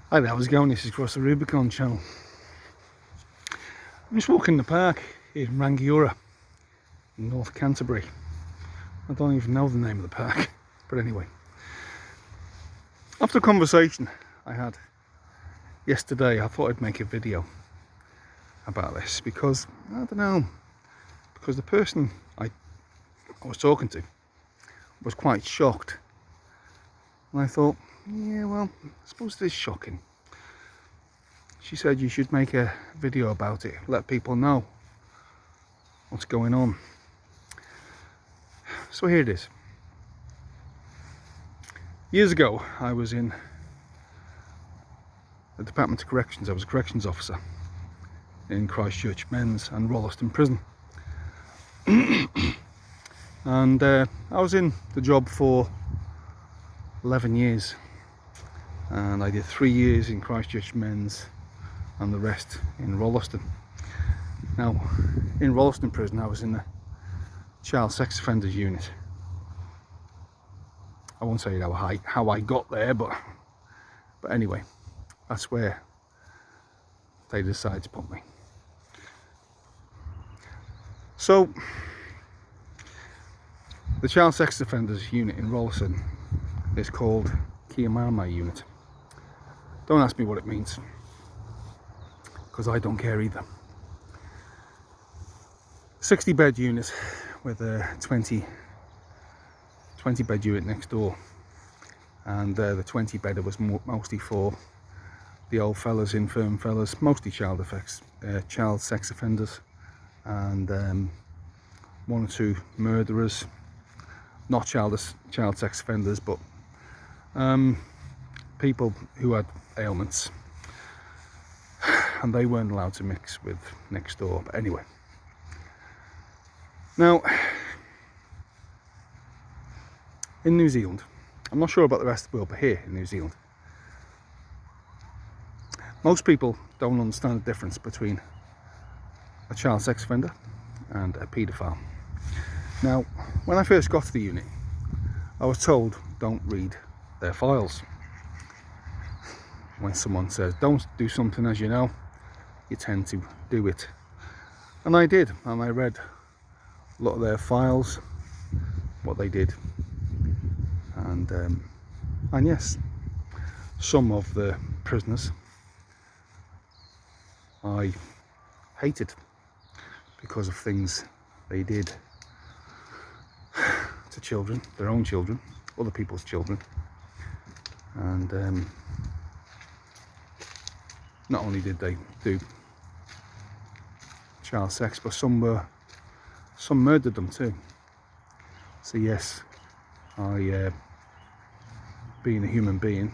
Hi there, how's it going? This is Across the Rubicon channel. I'm just walking the park here in Rangiora, in North Canterbury. I don't even know the name of the park, but anyway. After a conversation I had yesterday, I thought I'd make a video about this because, I don't know, because the person I was talking to was quite shocked. And I thought, yeah, well, I suppose it is shocking. She said you should make a video about it, let people know what's going on. So here it is. Years ago, I was in the Department of Corrections. I was a corrections officer in Christchurch Men's and Rolleston Prison. And I was in the job for 11 years. And I did 3 years in Christchurch Men's and the rest in Rolleston. Now, in Rolleston Prison, I was in the child sex offenders unit. I won't say how I got there, but anyway, that's where they decided to put me. So, the child sex offenders unit in Rolleston is called Kia Marama unit. Don't ask me what it means, because I don't care either. 60 bed unit with a 20 bed unit next door, and the 20 bedder was mostly for the old fellas, infirm fellas, mostly child sex offenders, and 1 or 2 murderers, not child sex offenders, but people who had ailments, and they weren't allowed to mix with next door. But anyway, now in New Zealand, I'm not sure about the rest of the world, but here in New Zealand, most people don't understand the difference between a child sex offender and a paedophile. Now, when I first got to the unit, I was told don't read their files. When someone says don't do something, as you know, you tend to do it. And I did, and I read a lot of their files, what they did, and yes, some of the prisoners I hated because of things they did to children, their own children, other people's children, and not only did they do child sex, but some murdered them too. So yes, I, being a human being,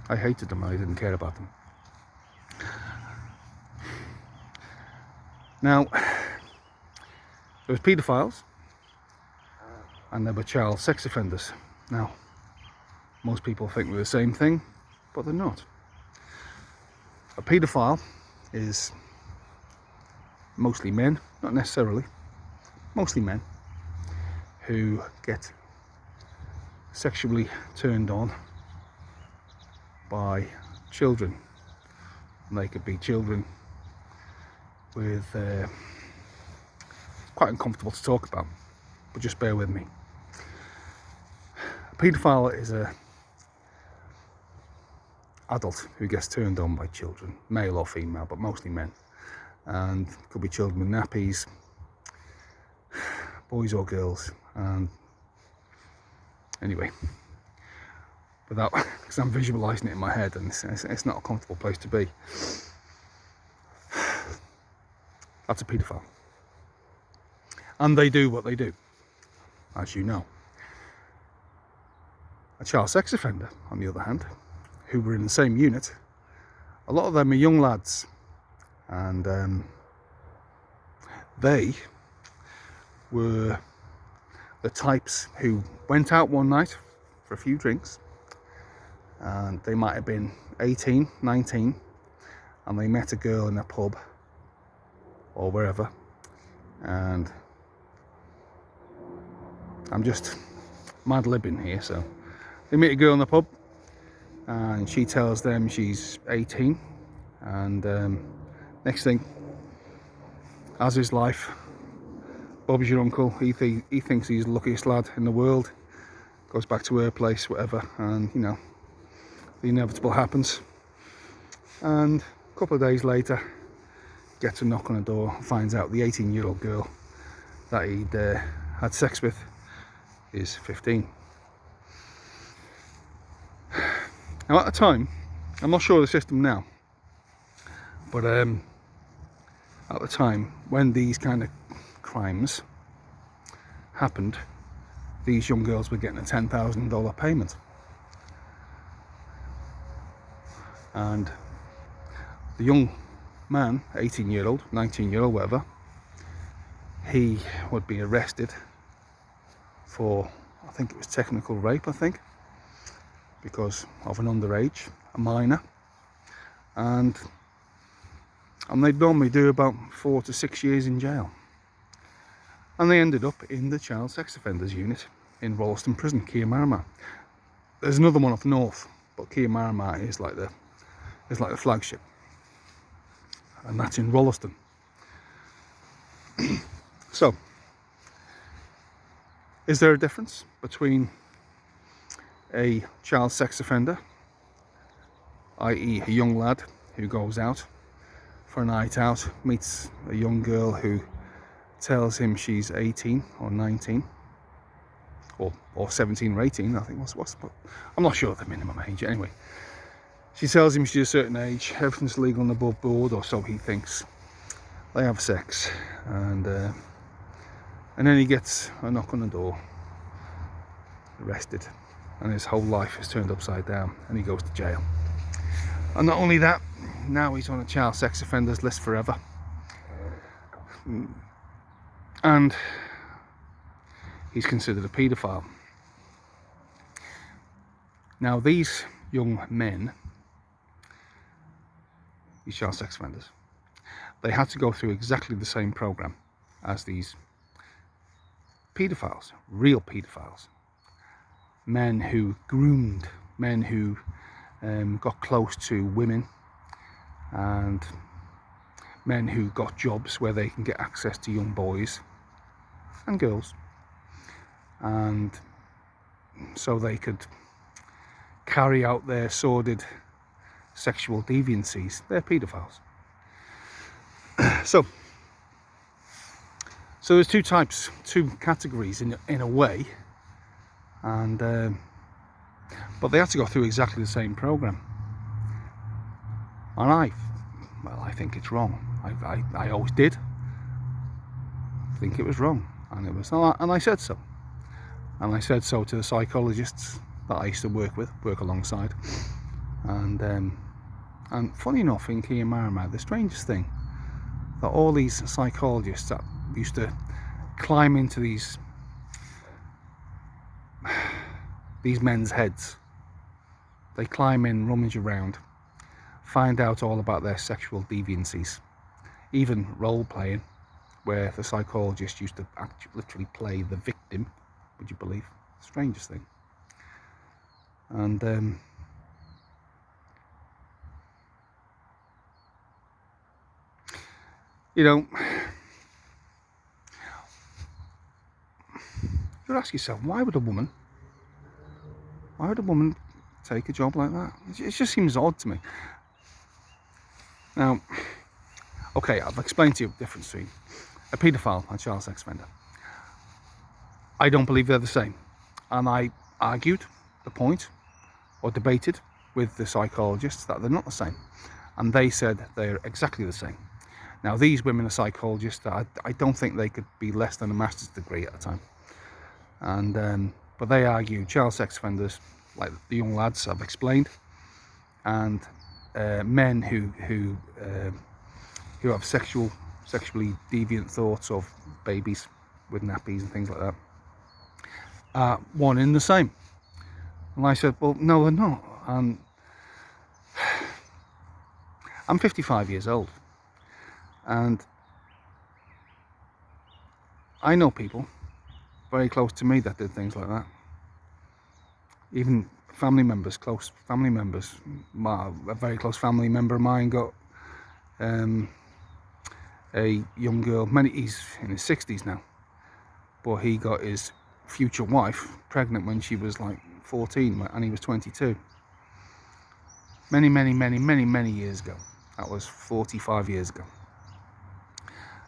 I hated them. I didn't care about them. Now, there was paedophiles and there were child sex offenders. Now, most people think they're the same thing, but they're not. A paedophile is mostly men, not necessarily, mostly men, who get sexually turned on by children. And they could be children with quite uncomfortable to talk about, but just bear with me. A paedophile is a adult who gets turned on by children, male or female, but mostly men, and could be children with nappies, boys or girls. And anyway, without, because I'm visualizing it in my head, and it's not a comfortable place to be. That's a paedophile, and they do what they do, as you know. A child sex offender, on the other hand, who were in the same unit, a lot of them are young lads, and they were the types who went out one night for a few drinks, and they might have been 18, 19, and they met a girl in a pub or wherever, and I'm just mad-libbing here, so they meet a girl in the pub, and she tells them she's 18, and next thing, as is life, Bob's your uncle, he thinks he's the luckiest lad in the world, goes back to her place, whatever, and you know, the inevitable happens. And a couple of days later, gets a knock on the door, finds out the 18-year-old girl that he'd had sex with is 15. Now at the time, I'm not sure of the system now, but at the time when these kind of crimes happened, these young girls were getting a $10,000 payment. And the young man, 18-year-old, 19-year-old, whatever, he would be arrested for, I think it was technical rape, because of an underage, a minor, and they'd normally do about 4 to 6 years in jail. And they ended up in the child sex offenders unit in Rolleston Prison, Kia Marama. There's another one up north, but Kia Marama is like the flagship, and that's in Rolleston. So, is there a difference between a child sex offender, i.e. a young lad who goes out for a night out, meets a young girl who tells him she's 18 or 19 or 17 or 18, I think I'm not sure of the minimum age anyway. She tells him she's a certain age, everything's legal and above board, or so he thinks. They have sex, and then he gets a knock on the door, arrested, and his whole life is turned upside down, and he goes to jail. And not only that, now he's on a child sex offenders list forever, and he's considered a paedophile. Now these young men, these child sex offenders, they had to go through exactly the same program as these paedophiles, real paedophiles, men who groomed, men who got close to women, and men who got jobs where they can get access to young boys and girls, and so they could carry out their sordid sexual deviancies. They're paedophiles. So there's two types, two categories in a way, and but they had to go through exactly the same program, and I think it's wrong. I always did think it was wrong, and I said so, and I said so to the psychologists that I used to work alongside, and funny enough, in Kia Marama, the strangest thing, that all these psychologists that used to climb into these men's heads, they climb in, rummage around, find out all about their sexual deviancies, even role playing, where the psychologist used to literally play the victim, would you believe? Strangest thing. And you know, you ask yourself, why would a woman take a job like that? It just seems odd to me. Now, okay, I've explained to you the difference between a paedophile and a child sex offender. I don't believe they're the same, and I argued the point, or debated with the psychologists, that they're not the same, and they said they're exactly the same. Now these women are psychologists. I don't think they could be less than a master's degree at the time, and but they argue child sex offenders, like the young lads I've explained, and men who have sexually deviant thoughts of babies with nappies and things like that, are one in the same. And I said, well, no, they're not. I'm 55 years old, and I know people very close to me that did things like that. Even family members, close family members. A very close family member of mine got a young girl, he's in his 60s now, but he got his future wife pregnant when she was like 14 and he was 22. Many years ago. That was 45 years ago.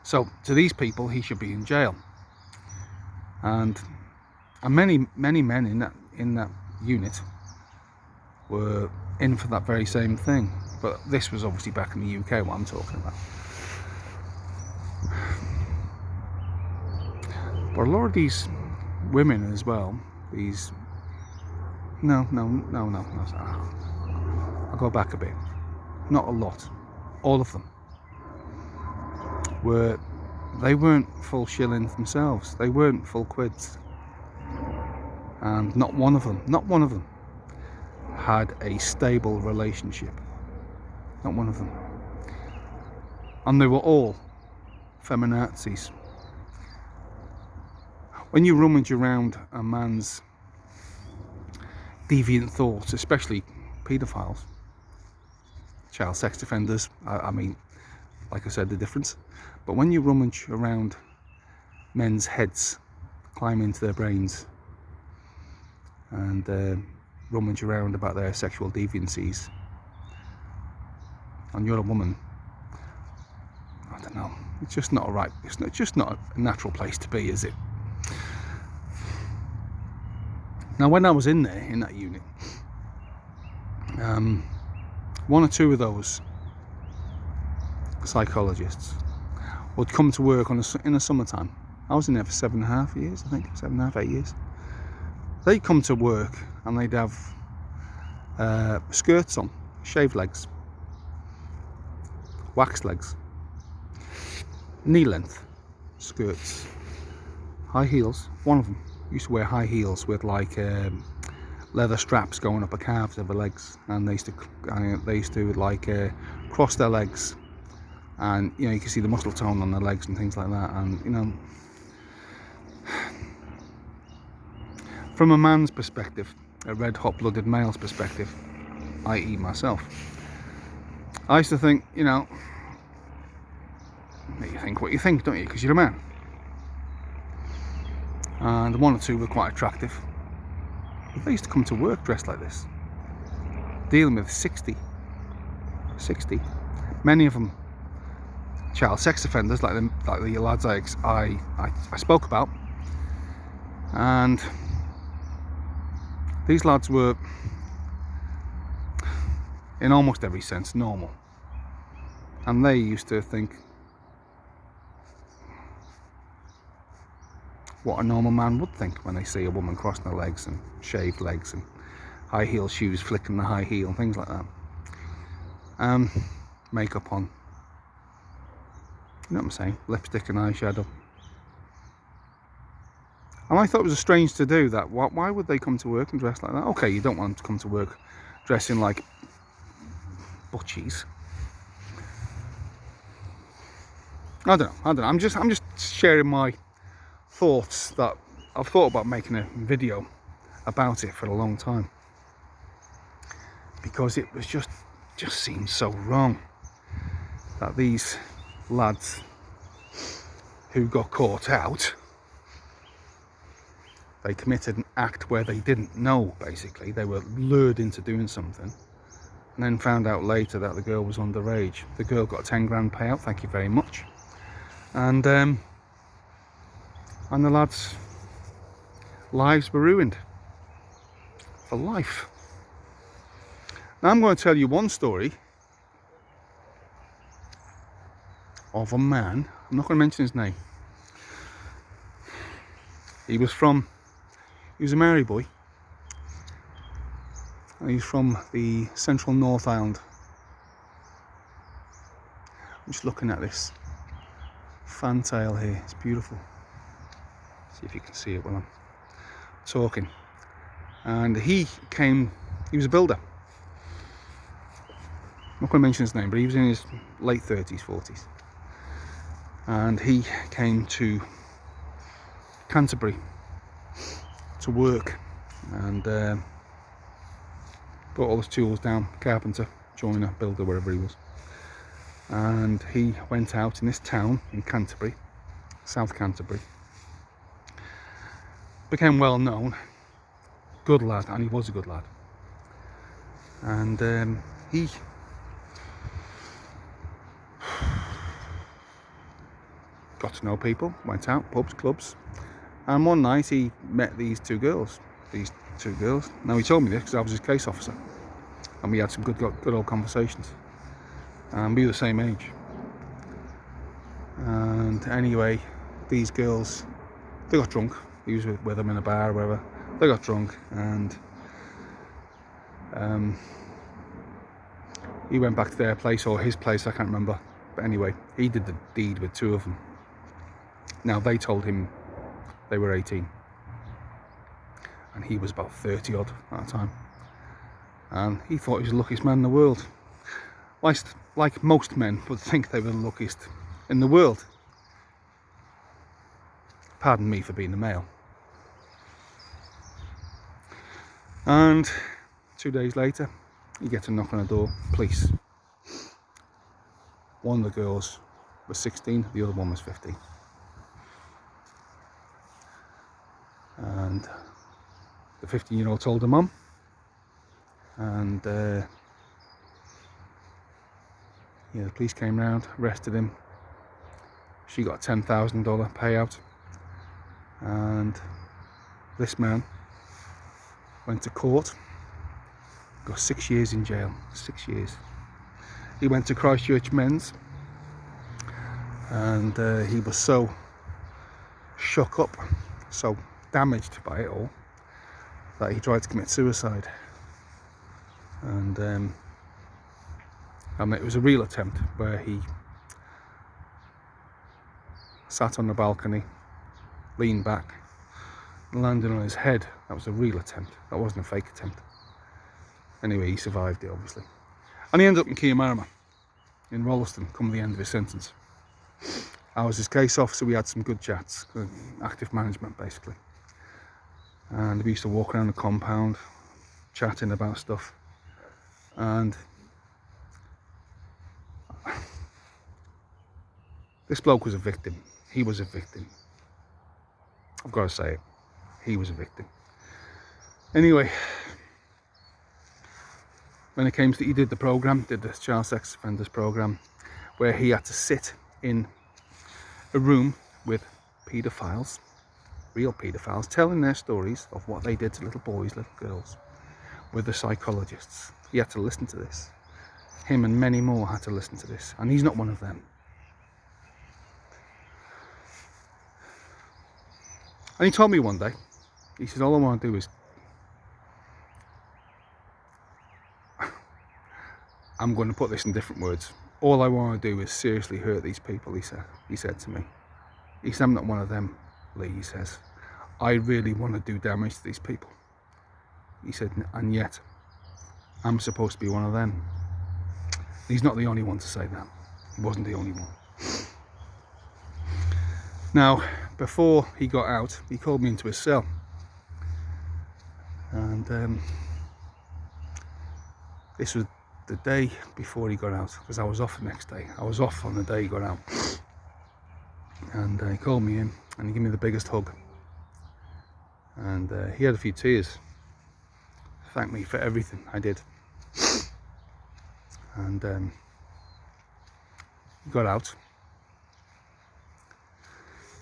So to these people, he should be in jail. And many men in that unit were in for that very same thing. But this was obviously back in the UK, what I'm talking about. But a lot of these women as well, no, I'll go back a bit. Not a lot. All of them they weren't full shillings themselves. They weren't full quids. And not one of them had a stable relationship. Not one of them. And they were all feminazis. When you rummage around a man's deviant thoughts, especially paedophiles, child sex offenders, I mean, like I said, the difference. But when you rummage around men's heads, climb into their brains, and rummage around about their sexual deviancies, and you're a woman, I don't know, it's just not it's just not a natural place to be, is it? Now, when I was in there, in that unit, one or two of those psychologists would come to work in the summertime. I was in there for 7.5 years, I think, 7.5, 8 years. They'd come to work and they'd have skirts on, shaved legs, waxed legs, knee length skirts, high heels. One of them used to wear high heels with like leather straps going up the calves of her legs, and they used to like cross their legs, and you know, you can see the muscle tone on their legs and things like that. And you know, from a man's perspective, a red hot blooded male's perspective, i.e. myself, I used to think, you know, you think what you think, don't you, because you're a man. And one or two were quite attractive, but they used to come to work dressed like this, dealing with 60, many of them child sex offenders, like the lads I spoke about. And these lads were, in almost every sense, normal, and they used to think what a normal man would think when they see a woman crossing her legs and shaved legs and high heel shoes flicking the high heel and things like that. Makeup on, you know what I'm saying, lipstick and eyeshadow. And I thought it was strange to do that. Why would they come to work and dress like that? Okay, you don't want them to come to work dressing like butchies. I don't know. I'm just sharing my thoughts that I've thought about making a video about it for a long time, because it was just seemed so wrong that these lads who got caught out, they committed an act where they didn't know. Basically, they were lured into doing something and then found out later that the girl was underage. The girl got a 10 grand payout, thank you very much, and the lads' lives were ruined for life. Now I'm going to tell you one story of a man. I'm not going to mention his name. He was a Maori boy, and he's from the central North Island. I'm just looking at this fantail here, it's beautiful. See if you can see it while I'm talking. And he was a builder. I'm not going to mention his name, but he was in his late 30s, 40s. And he came to Canterbury to work, and brought all his tools down, carpenter, joiner, builder, wherever he was. And he went out in this town in Canterbury, South Canterbury. Became well known, good lad, and he was a good lad. And he got to know people, went out, pubs, clubs, and one night he met these two girls. Now he told me this because I was his case officer, and we had some good old conversations. And we were the same age. And anyway, these girls, they got drunk. He was with them in a bar or wherever. They got drunk, and he went back to their place, or his place, I can't remember. But anyway, he did the deed with two of them. Now, they told him they were 18. And he was about 30 odd at the time. And he thought he was the luckiest man in the world. Like most men would think they were the luckiest in the world. Pardon me for being a male. And 2 days later, he gets a knock on the door. Police. One of the girls was 16, the other one was 15. And the 15-year-old told her mum, and the police came round, arrested him. She got a $10,000 payout, and this man went to court, got 6 years in jail. 6 years. He went to Christchurch Men's, and he was so shook up, so damaged by it all, that he tried to commit suicide. And it was a real attempt, where he sat on the balcony, leaned back, and landed on his head. That was a real attempt. That wasn't a fake attempt. Anyway, he survived it, obviously. And he ended up in Kia Marama, in Rolleston, come the end of his sentence. I was his case officer. We had some good chats, active management, basically. And we used to walk around the compound, chatting about stuff. And this bloke was a victim. He was a victim. I've got to say it. He was a victim. Anyway, when it came to, he did the child sex offenders program, where he had to sit in a room with paedophiles, real paedophiles, telling their stories of what they did to little boys, little girls, with the psychologists. He had to listen to this. Him and many more had to listen to this, and he's not one of them. And he told me one day, he said, all I want to do is, I'm going to put this in different words, all I want to do is seriously hurt these people, he said to me. He said, I'm not one of them, Lee, he says. I really want to do damage to these people. He said, and yet, I'm supposed to be one of them. He's not the only one to say that. He wasn't the only one. Now, before he got out, he called me into his cell. And this was the day before he got out, because I was off the next day. I was off on the day he got out. And he called me in, and he gave me the biggest hug. And he had a few tears. Thanked me for everything I did. And he got out.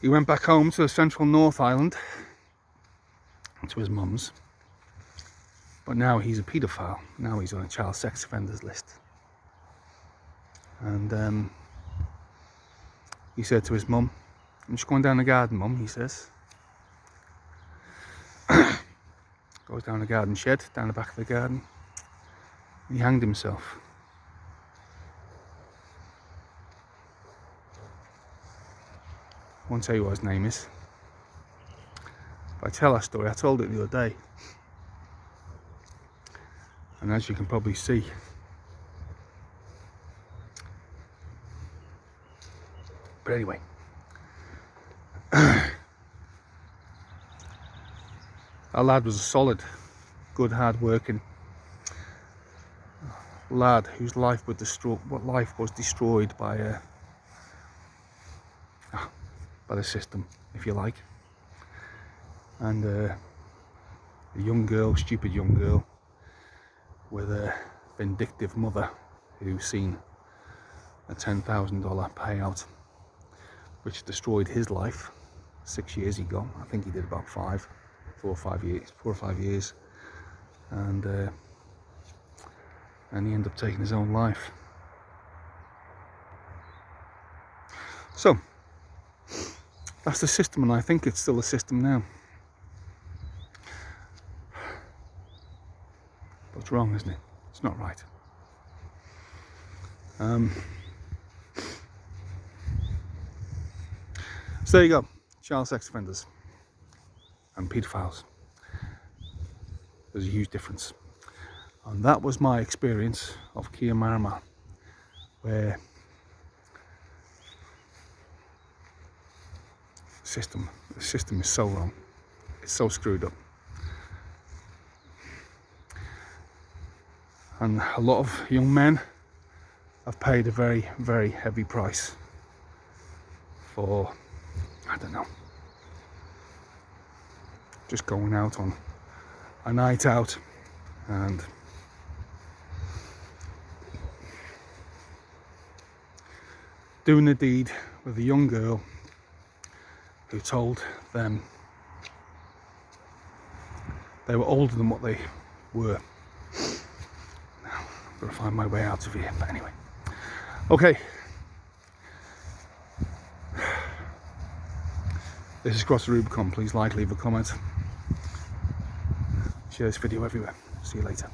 He went back home to the central North Island, to his mum's. But now he's a paedophile. Now he's on a child sex offenders list. And he said to his mum, I'm just going down the garden, mum, he says. Goes down the garden shed, down the back of the garden. And he hanged himself. I won't tell you what his name is. But I tell that story, I told it the other day. And as you can probably see, but anyway, our lad was a solid, good, hard working lad whose life was destroyed by the system, if you like, and a young girl, stupid young girl, with a vindictive mother who's seen a $10,000 payout, which destroyed his life. 6 years he got. I think he did about 4 or 5 years, and he ended up taking his own life. So that's the system, and I think it's still a system now. But it's wrong, isn't it? It's not right. So there you go, child sex offenders and paedophiles. There's a huge difference. And that was my experience of Kia Marama, where the system is so wrong. It's so screwed up. And a lot of young men have paid a very, very heavy price for, I don't know, just going out on a night out and doing a deed with a young girl who told them they were older than what they were. Now, I've got to find my way out of here, but anyway. Okay. This is Cross the Rubicon. Please like, leave a comment. Share this video everywhere. See you later.